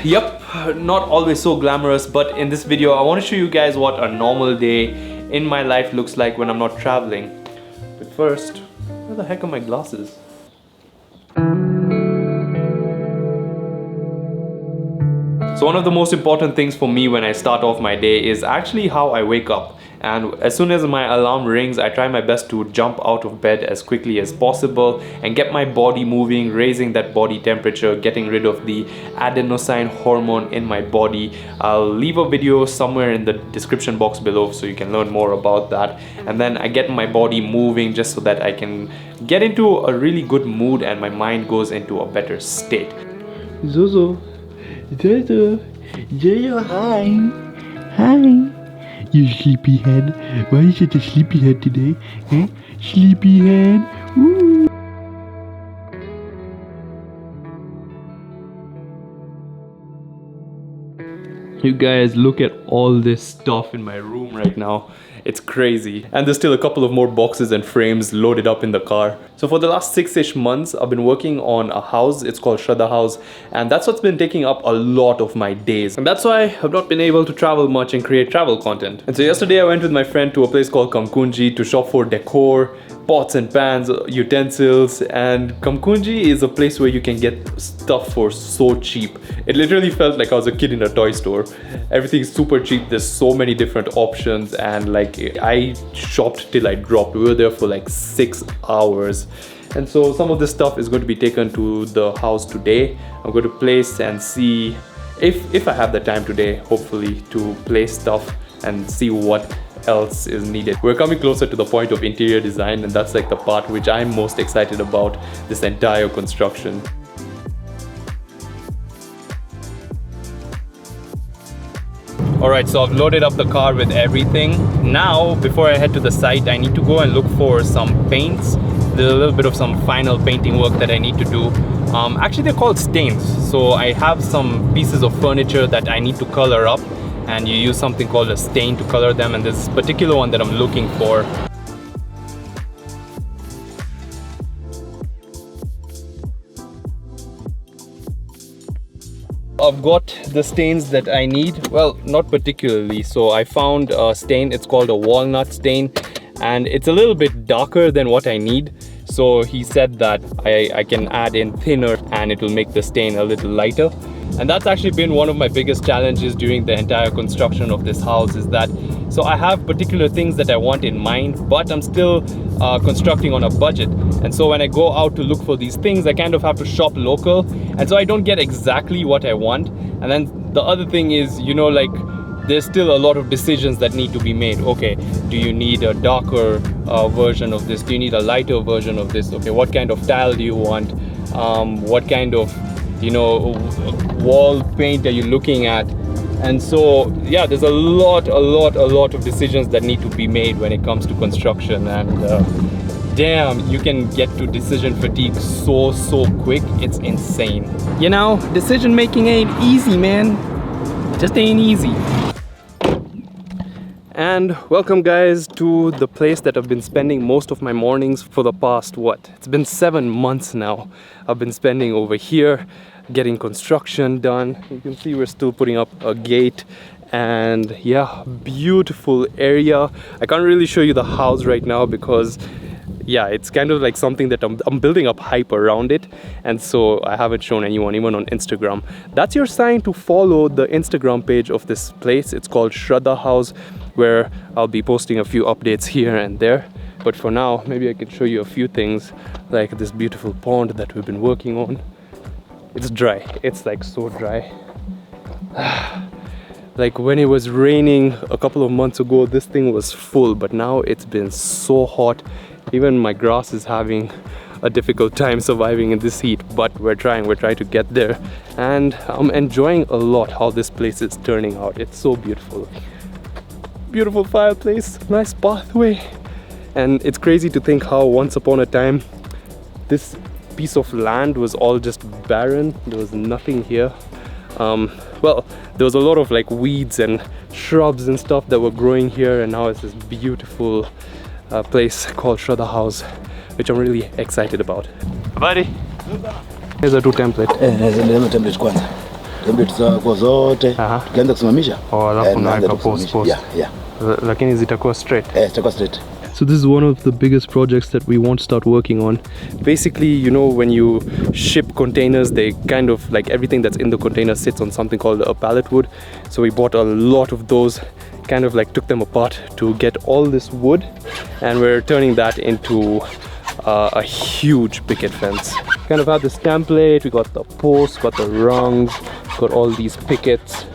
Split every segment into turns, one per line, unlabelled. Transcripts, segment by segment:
Yep, not always so glamorous, but in this video I want to show you guys what a normal day in my life looks like when I'm not traveling. But first, where the heck are my glasses? So one of the most important things for me when I start off my day is actually how I wake up. And as soon as my alarm rings, I try my best to jump out of bed as quickly as possible and get my body moving, raising that body temperature, getting rid of the adenosine hormone in my body. I'll leave a video somewhere in the description box below so you can learn more about that. And then I get my body moving just so that I can get into a really good mood and my mind goes into a better state.
Zozo, hi. Hi. You sleepyhead. Why are you such a sleepyhead today? Eh? Sleepyhead. Woo.
You guys, look at all this stuff in my room right now. It's crazy. And there's still a couple of more boxes and frames loaded up in the car. So for the last 6-ish months, I've been working on a house. It's called Shraddha House. And that's what's been taking up a lot of my days. And that's why I've not been able to travel much and create travel content. And so yesterday I went with my friend to a place called Kamkunji to shop for decor, pots and pans, utensils. And Kamkunji is a place where you can get stuff for so cheap. It literally felt like I was a kid in a toy store. Everything's super cheap. There's so many different options, and like I shopped till I dropped. We were there for like 6 hours. And so some of this stuff is going to be taken to the house today. I'm going to place and see if I have the time today, hopefully, to place stuff and see what else is needed. We're coming closer to the point of interior design, and that's like the part which I'm most excited about this entire construction. Alright, so I've loaded up the car with everything. Now, before I head to the site, I need to go and look for some paints. There's a little bit of some final painting work that I need to do. Actually, they're called stains. So I have some pieces of furniture that I need to color up, and you use something called a stain to color them, and this particular one that I'm looking for. I've got the stains that I need. Well, not particularly. So I found a stain, it's called a walnut stain, and it's a little bit darker than what I need. So he said that I can add in thinner and it will make the stain a little lighter. And that's actually been one of my biggest challenges during the entire construction of this house, is that so I have particular things that I want in mind, but I'm still constructing on a budget. And so when I go out to look for these things, I kind of have to shop local, and so I don't get exactly what I want. And then the other thing is, you know, like there's still a lot of decisions that need to be made. Okay, do you need a darker version of this? Do you need a lighter version of this? Okay, what kind of tile do you want? What kind of, you know, wall paint are you looking at? And so yeah, there's a lot of decisions that need to be made when it comes to construction. And damn, you can get to decision fatigue so quick. It's insane. You know, decision making ain't easy, man. It just ain't easy. And welcome guys to the place that I've been spending most of my mornings for the past, what? It's been 7 months now. I've been spending over here getting construction done. You can see we're still putting up a gate, and yeah, beautiful area. I can't really show you the house right now because yeah, it's kind of like something that I'm building up hype around it, and so I haven't shown anyone, even on Instagram. That's your sign to follow the Instagram page of this place. It's called Shraddha House, where I'll be posting a few updates here and there. But for now, maybe I can show you a few things, like this beautiful pond that we've been working on. It's dry. It's like so dry. Like when it was raining a couple of months ago, this thing was full, but now it's been so hot. Even my grass is having a difficult time surviving in this heat, but we're trying to get there. And I'm enjoying a lot how this place is turning out. It's so beautiful. Beautiful fireplace, nice pathway. And it's crazy to think how once upon a time this piece of land was all just barren. There was nothing here. Well, there was a lot of like weeds and shrubs and stuff that were growing here, and now it's this beautiful place called Shraddha House, which I'm really excited about. Buddy, here's a 2 template.
Ndio template kwanza. Template zako zote tukianza kusimamisha.
Alafu naweka post.
Yeah.
Lakini zitakuwa straight.
Zitakuwa straight.
So this is one of the biggest projects that we want to start working on. Basically, you know, when you ship containers, they kind of like everything that's in the container sits on something called a pallet wood. So we bought a lot of those, kind of like took them apart to get all this wood, and we're turning that into a huge picket fence. Kind of have this template, we got the posts, got the rungs, got all these pickets.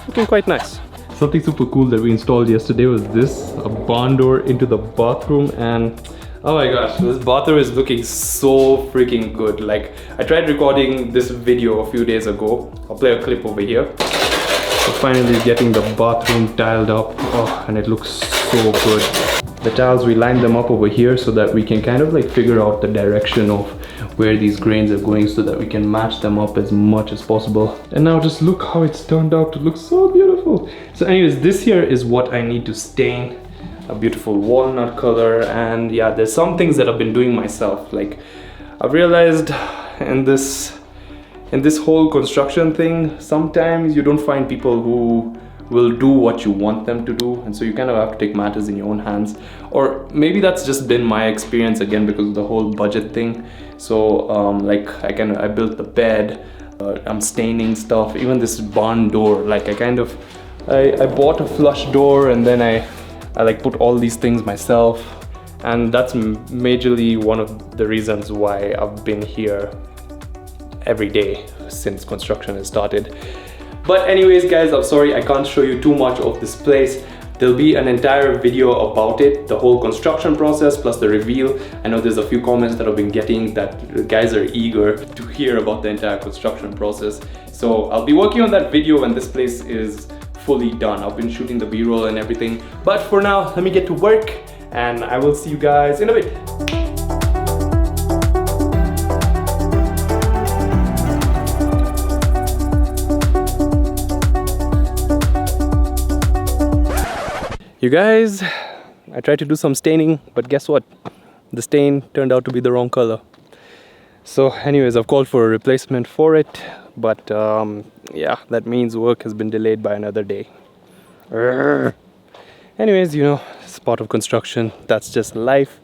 Looking quite nice. Something super cool that we installed yesterday was this, a barn door into the bathroom, and oh my gosh, this bathroom is looking so freaking good. Like, I tried recording this video a few days ago. I'll play a clip over here. So finally getting the bathroom tiled up, and it looks so good. The tiles, we lined them up over here so that we can kind of like figure out the direction of where these grains are going so that we can match them up as much as possible. And now just look how it's turned out to look so beautiful. So anyways, this here is what I need to stain. A beautiful walnut color, and yeah, there's some things that I've been doing myself. Like, I've realized in this whole construction thing, sometimes you don't find people who will do what you want them to do, and so you kind of have to take matters in your own hands. Or maybe that's just been my experience again because of the whole budget thing. So like I built the bed, I'm staining stuff, even this barn door. Like I bought a flush door, and then I like put all these things myself, and that's majorly one of the reasons why I've been here every day since construction has started. But anyways guys, I'm sorry I can't show you too much of this place. There'll be an entire video about it, the whole construction process plus the reveal. I know there's a few comments that I've been getting that the guys are eager to hear about the entire construction process. So I'll be working on that video when this place is fully done. I've been shooting the B-roll and everything. But for now, let me get to work, and I will see you guys in a bit. You guys, I tried to do some staining, but guess what? The stain turned out to be the wrong color. So anyways, I've called for a replacement for it, but yeah, that means work has been delayed by another day. Anyways, you know, it's part of construction, that's just life.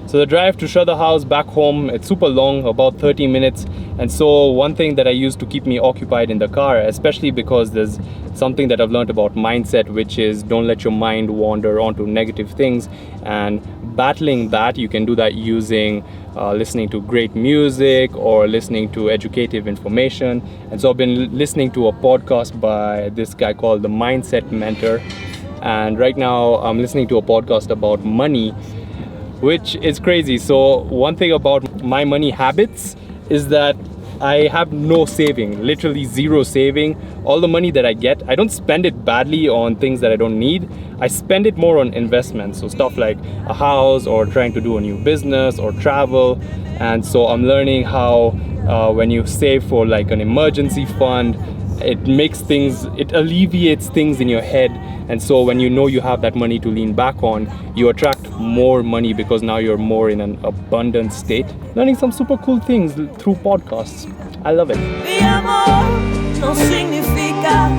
So the drive to Shraddha House back home, it's super long, about 30 minutes. And so one thing that I use to keep me occupied in the car, especially because there's something that I've learned about mindset, which is don't let your mind wander onto negative things. And battling that, you can do that using listening to great music or listening to educative information. And so I've been listening to a podcast by this guy called The Mindset Mentor. And right now I'm listening to a podcast about money, which is crazy. So one thing about my money habits is that I have no saving, literally zero saving. All the money that I get, I don't spend it badly on things that I don't need. I spend it more on investments, so stuff like a house or trying to do a new business or travel. And so I'm learning how when you save for like an emergency fund, it makes things, it alleviates things in your head. And so when you know you have that money to lean back on, you attract more money because now you're more in an abundant state. Learning some super cool things through podcasts. I love it.
Mi amor no significa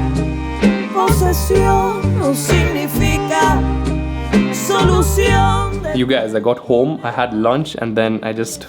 posesión, no significa solución.
You guys, I got home, I had lunch, and then I just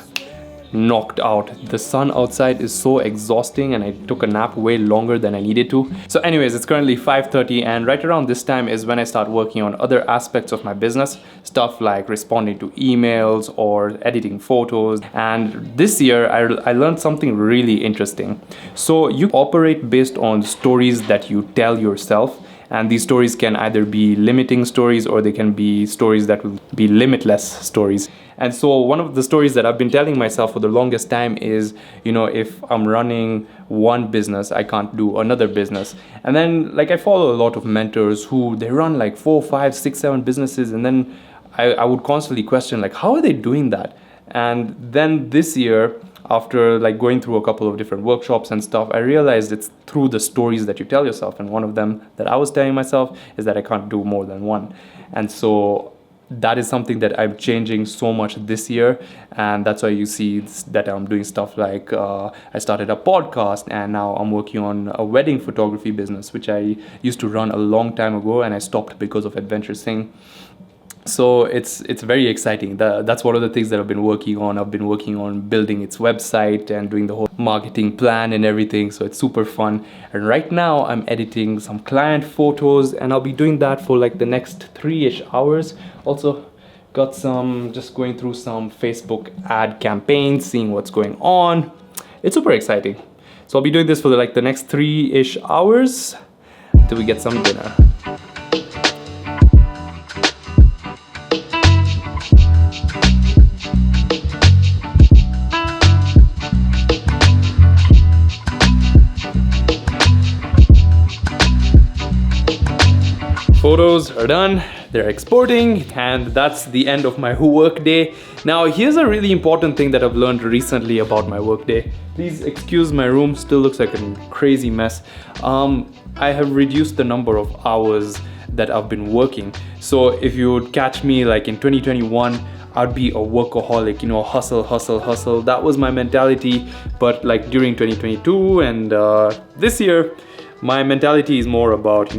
knocked out. The sun outside is so exhausting and I took a nap way longer than I needed to. So anyways, it's currently 5:30 and right around this time is when I start working on other aspects of my business, stuff like responding to emails or editing photos. And this year I learned something really interesting. So you operate based on stories that you tell yourself, and these stories can either be limiting stories or they can be stories that will be limitless stories. And so one of the stories that I've been telling myself for the longest time is, if I'm running one business, I can't do another business. And then I follow a lot of mentors who they run 4, 5, 6, 7 businesses, and then I would constantly question how are they doing that? And then this year, after going through a couple of different workshops and stuff, I realized it's through the stories that you tell yourself. And one of them that I was telling myself is that I can't do more than one. And so that is something that I'm changing so much this year, and that's why you see that I'm doing stuff like I started a podcast, and now I'm working on a wedding photography business, which I used to run a long time ago and I stopped because of Adventure Singh. So it's very exciting. That's one of the things that I've been working on. I've been working on building its website and doing the whole marketing plan and everything. So it's super fun. And right now I'm editing some client photos, and I'll be doing that for the next 3-ish hours. Also got just going through some Facebook ad campaigns, seeing what's going on. It's super exciting. So I'll be doing this for the next 3-ish hours till we get some dinner. Photos are done, they're exporting, and that's the end of my work day. Now here's a really important thing that I've learned recently about my work day. Please excuse my room, still looks like a crazy mess. I have reduced the number of hours that I've been working. So if you would catch me in 2021, I'd be a workaholic, hustle, hustle, hustle. That was my mentality. But during 2022 and this year, my mentality is more about,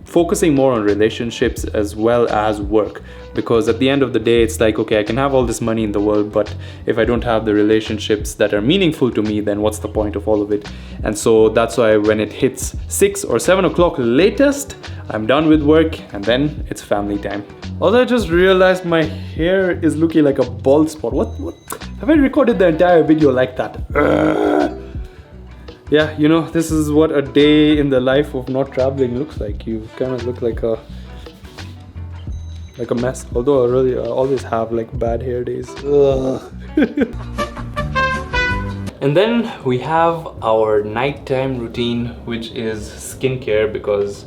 focusing more on relationships as well as work. Because at the end of the day, it's okay, I can have all this money in the world, but if I don't have the relationships that are meaningful to me, then what's the point of all of it? And so that's why when it hits 6 or 7 o'clock latest, I'm done with work, and then it's family time. Also, I just realized my hair is looking like a bald spot. What? Have I recorded the entire video like that? Yeah, this is what a day in the life of not traveling looks like. You kind of look like a mess. Although I always have bad hair days. And then we have our nighttime routine, which is skincare, because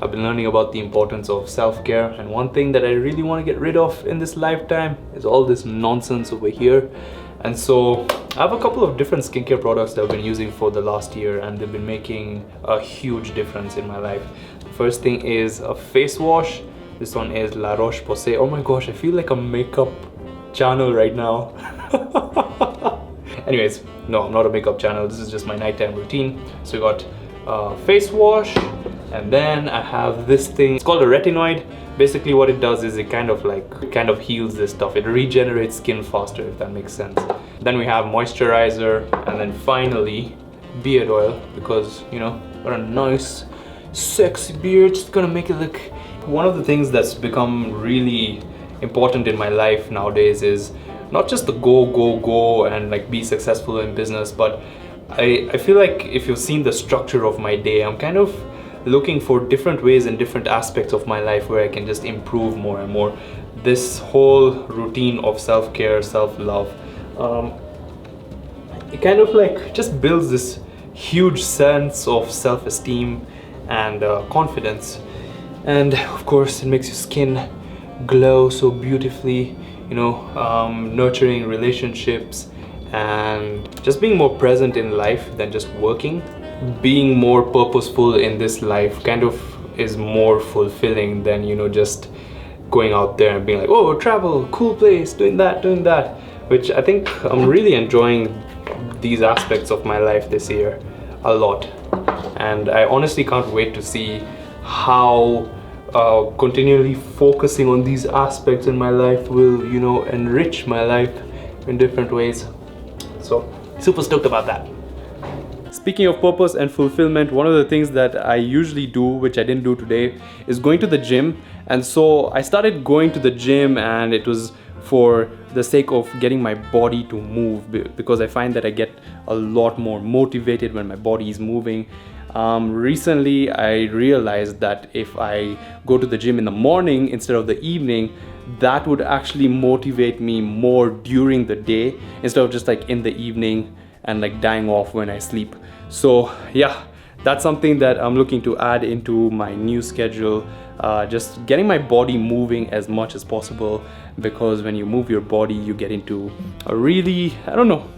I've been learning about the importance of self-care, and one thing that I really want to get rid of in this lifetime is all this nonsense over here. And so I have a couple of different skincare products that I've been using for the last year, and they've been making a huge difference in my life. The first thing is a face wash. This one is La Roche-Posay. Oh my gosh, I feel like a makeup channel right now. Anyways, no, I'm not a makeup channel. This is just my nighttime routine. So we got face wash, and then I have this thing. It's called a retinoid. Basically what it does is it kind of heals this stuff. It regenerates skin faster, if that makes sense. Then we have moisturizer, and then finally beard oil, because what a nice sexy beard. It's gonna make it look. One of the things that's become really important in my life nowadays is not just the go and be successful in business, but I feel like if you've seen the structure of my day, I'm kind of looking for different ways and different aspects of my life where I can just improve more and more. This whole routine of self-care, self-love, it kind of just builds this huge sense of self-esteem and confidence. And of course it makes your skin glow so beautifully, nurturing relationships and just being more present in life than just working. Being more purposeful in this life kind of is more fulfilling than just going out there and being like, oh, travel, cool place, doing that, which I think I'm really enjoying these aspects of my life this year a lot. And I honestly can't wait to see how continually focusing on these aspects in my life will enrich my life in different ways. So super stoked about that. Speaking of purpose and fulfillment, one of the things that I usually do, which I didn't do today, is going to the gym. And so I started going to the gym, and it was for the sake of getting my body to move, because I find that I get a lot more motivated when my body is moving. Recently I realized that if I go to the gym in the morning instead of the evening, that would actually motivate me more during the day instead of just like in the evening and like dying off when I sleep. So yeah, that's something that I'm looking to add into my new schedule. Just getting my body moving as much as possible, because when you move your body, you get into a really, I don't know,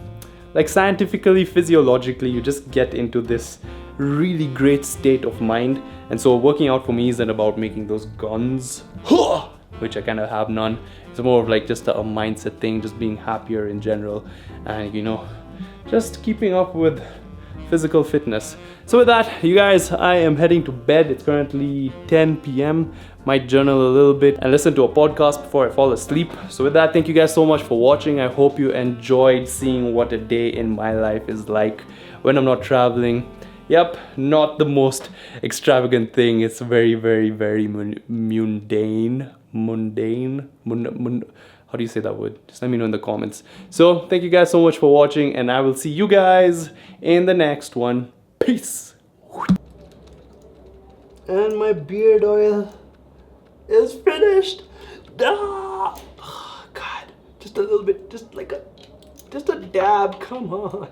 like scientifically, physiologically, you just get into this really great state of mind. And so working out for me isn't about making those guns, which I kind of have none. It's more of like just a mindset thing, just being happier in general, and you know, just keeping up with physical fitness. So with that, you guys, I am heading to bed. It's currently 10 p.m. Might journal a little bit and listen to a podcast before I fall asleep. So with that, thank you guys so much for watching. I hope you enjoyed seeing what a day in my life is like when I'm not traveling. Yep, not the most extravagant thing. It's very, very, very mundane. How do you say that word? Just let me know in the comments. So thank you guys so much for watching, and I will see you guys in the next one. Peace. And my beard oil is finished. Ah, oh, God, just a little bit, just a dab, come on.